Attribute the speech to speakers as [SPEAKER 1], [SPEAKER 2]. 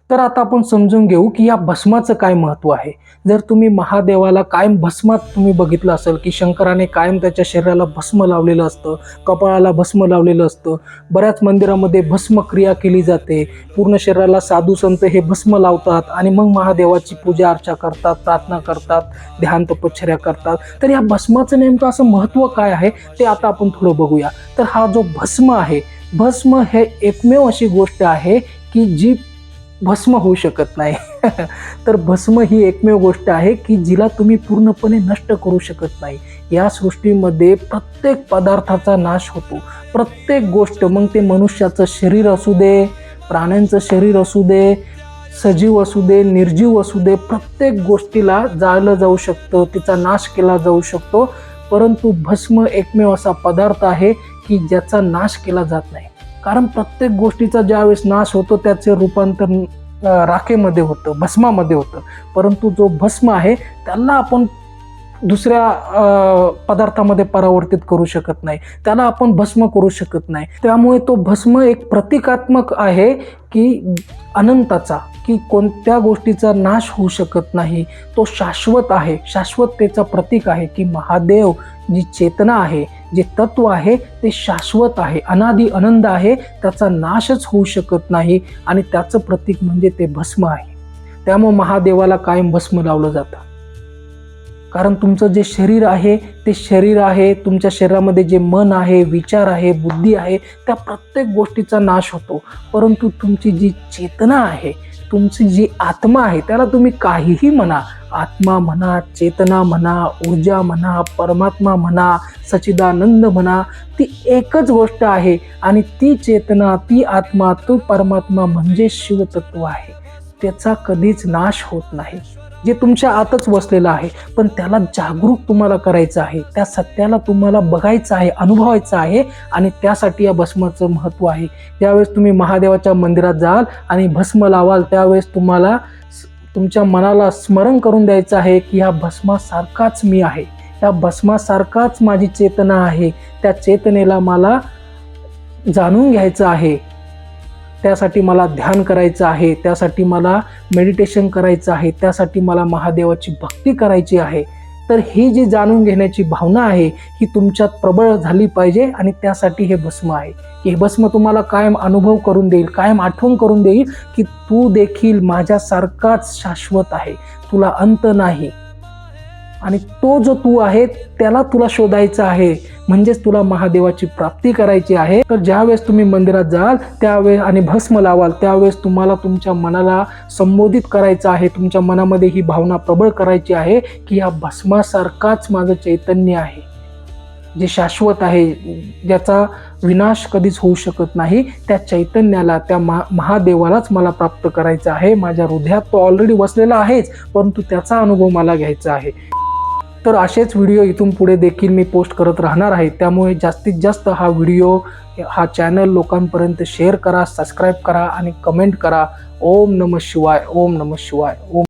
[SPEAKER 1] तर आता आपण समजून घेऊ की या भस्माचं काय महत्त्व आहे. जर तुम्ही महादेवाला कायम भस्मात तुम्ही बघितलं असेल की शंकराने कायम त्याच्या शरीराला भस्म लावलेलं असतं, कपाळाला भस्म लावलेलं असतं. बऱ्याच मंदिरामध्ये भस्म क्रिया केली जाते. पूर्ण शरीराला साधू संत हे भस्म लावतात आणि मग महादेवाची पूजा अर्चा करतात, प्रार्थना करतात, ध्यान तपश्चर्या करतात. तर या भस्माचं नेमकं असं महत्त्व काय आहे ते आता आपण थोडं बघूया. तर हा जो भस्म आहे, भस्म हे एकमेव अशी गोष्ट आहे की जी भस्म होऊ शकत नाही. तर भस्म ही एकमेव गोष्ट आहे की जिला तुम्ही पूर्णपणे नष्ट करू शकत नाही. या सृष्टीमध्ये प्रत्येक पदार्थाचा नाश होतो. प्रत्येक गोष्ट, मग ते मनुष्याचं शरीर असू दे, प्राण्यांचं शरीर असू दे, सजीव असू दे, निर्जीव असू दे, प्रत्येक गोष्टीला जाळलं जाऊ शकतं, तिचा नाश केला जाऊ शकतो. परंतु भस्म एकमेव असा पदार्थ आहे की ज्याचा नाश केला जात नाही. कारण प्रत्येक गोष्टीचा ज्यावेळेस नाश होतो त्याचे रूपांतर राखेमध्ये होतं, भस्मामध्ये होतं. परंतु जो भस्म आहे त्याला आपण दुसऱ्या पदार्थामध्ये परावर्तित करू शकत नाही, त्याला आपण भस्म करू शकत नाही. त्यामुळे तो भस्म एक प्रतिकात्मक आहे की अनंताचा, की कोणत्या गोष्टीचा नाश होऊ शकत नाही. तो शाश्वत आहे, शाश्वततेचा प्रतीक आहे की महादेव जी चेतना आहे, जे तत्व आहे ते शाश्वत आहे, अनादि आनंद आहे, त्याचा नाशच होऊ शकत नाही आणि त्याचं प्रतीक म्हणजे ते भस्म आहे. त्यामुळे महादेवाला कायम भस्म लावलं जातं. कारण तुमचं जे शरीर आहे ते शरीर आहे, तुमच्या शरीरामध्ये जे मन आहे, विचार आहे, बुद्धी आहे, त्या प्रत्येक गोष्टीचा नाश होतो. परंतु तुमची जी चेतना आहे, तुमची जी आत्मा आहे, त्याला तुम्ही काहीही म्हणा, आत्मा म्हणा, चेतना म्हणा, ऊर्जा म्हणा, परमात्मा म्हणा, सच्चिदानंद म्हणा, ती एकच गोष्ट आहे. आणि ती चेतना, ती आत्मा, तो परमात्मा म्हणजे शिवतत्व आहे. त्याचा कधीच नाश होत नाही, जे तुमच्या आतच वसलेलं आहे. पण त्याला जागरूक तुम्हाला करायचं आहे, त्या सत्याला तुम्हाला बघायचं आहे, अनुभवायचं आहे. आणि त्यासाठी या भस्माचं महत्त्व आहे. ज्यावेळेस तुम्ही महादेवाच्या मंदिरात जाल आणि भस्म लावाल त्यावेळेस तुम्हाला तुमच्या मनाला स्मरण करून द्यायचं आहे की ह्या भस्मासारखाच मी आहे, या भस्मासारखाच माझी चेतना आहे. त्या चेतनेला मला जाणून घ्यायचं आहे, त्यासाठी मला ध्यान करायचं आहे, त्यासाठी मला मेडिटेशन करायचं आहे, त्यासाठी मला महादेवाची भक्ती करायची आहे. तर ही जी जाणून घेण्याची भावना आहे ही तुमच्यात प्रबळ झाली पाहिजे. आणि त्यासाठी हे भस्म आहे की हे भस्म तुम्हाला कायम अनुभव करून देईल, कायम आठवण करून देईल की तू देखील माझ्यासारखाच शाश्वत आहे, तुला अंत नाही. आणि तो जो तू आहे त्याला तुला शोधायचा आहे, म्हणजेच तुला महादेवाची प्राप्ती करायची आहे. तर ज्यावेळेस तुम्ही मंदिरात जाल त्यावेळेस आणि भस्म लावाल त्यावेळेस तुम्हाला तुमच्या मनाला संबोधित करायचं आहे, तुमच्या मनामध्ये ही भावना प्रबळ करायची आहे की या भस्मासारखाच माझं चैतन्य आहे, जे शाश्वत आहे, ज्याचा विनाश कधीच होऊ शकत नाही. त्या चैतन्याला, त्या महादेवालाच मला प्राप्त करायचं आहे. माझ्या हृदयात तो ऑलरेडी वसलेला आहेच, परंतु त्याचा अनुभव मला घ्यायचा आहे. तर असेच व्हिडिओ इथून पुढे देखील मी पोस्ट करत राहणार आहे. त्यामुळे जास्तीत जास्त हा व्हिडिओ, हा चॅनल लोकांपर्यंत शेअर करा, सबस्क्राईब करा आणि कमेंट करा. ओम नमः शिवाय, ओम नमः शिवाय, ओम.